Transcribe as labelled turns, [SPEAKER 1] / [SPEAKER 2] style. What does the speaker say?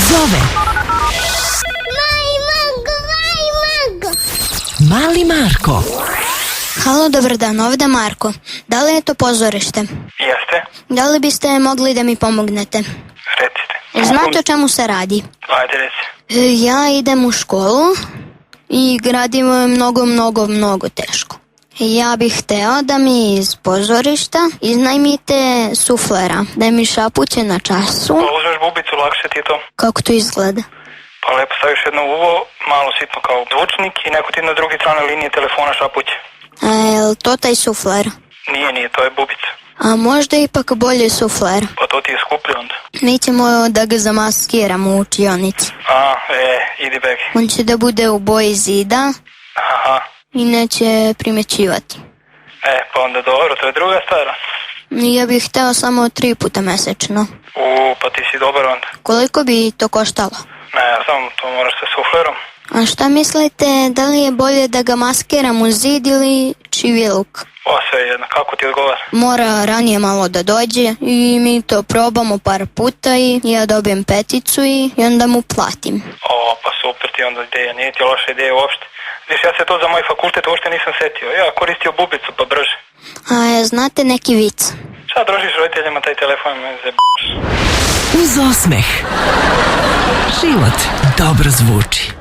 [SPEAKER 1] zove. Mali Marko.
[SPEAKER 2] Halo, dobar dan, ovdje Marko. Da li je to pozorište?
[SPEAKER 3] Jeste,
[SPEAKER 2] Da li biste mogli da mi pomognete?
[SPEAKER 3] recite.
[SPEAKER 2] Znate o čemu se radi?
[SPEAKER 3] Ajde, reci.
[SPEAKER 2] Ja idem u školu i gradivo je mnogo teško. Ja bih hteo da mi iz pozorišta iznajmite suflera, da mi šapuće na času.
[SPEAKER 3] Pa uzmeš bubicu, lakše ti je to.
[SPEAKER 2] Kako to izgleda?
[SPEAKER 3] Pa lepo staviš jedno uvo, malo sitno kao zvučnik i neko ti na drugi strane linije telefona šapuće.
[SPEAKER 2] A je li to taj sufler?
[SPEAKER 3] Nije, to je bubica.
[SPEAKER 2] A možda ipak bolje sufler.
[SPEAKER 3] Pa to ti je skuplje onda.
[SPEAKER 2] Mi ćemo da ga zamaskiramo u učionici.
[SPEAKER 3] Idi beg.
[SPEAKER 2] On će da bude u boji zida
[SPEAKER 3] Aha,
[SPEAKER 2] i neće primećivati.
[SPEAKER 3] pa onda dobro, to je druga stvar.
[SPEAKER 2] Ja bih hteo samo 3 puta mesečno.
[SPEAKER 3] Pa ti si dobar onda.
[SPEAKER 2] Koliko bi to koštalo?
[SPEAKER 3] Ne, samo to moraš sa suflerom.
[SPEAKER 2] A šta mislite, da li je bolje da ga maskiram u zid ili čiviluk?
[SPEAKER 3] Sve jedno, kako ti odgovara?
[SPEAKER 2] Mora ranije malo da dođe i mi to probamo par puta i ja dobijem 5 i onda mu platim.
[SPEAKER 3] Pa super ti onda ideja, nije ti loša ideja uopšte. Viš, ja se to za moj fakultet uopšte nisam setio. Ja koristio bubicu, pa brže.
[SPEAKER 2] A znate neki vic?
[SPEAKER 3] Šta drožiš roditeljima taj telefon, me
[SPEAKER 1] Uz osmeh. Život dobro zvuči.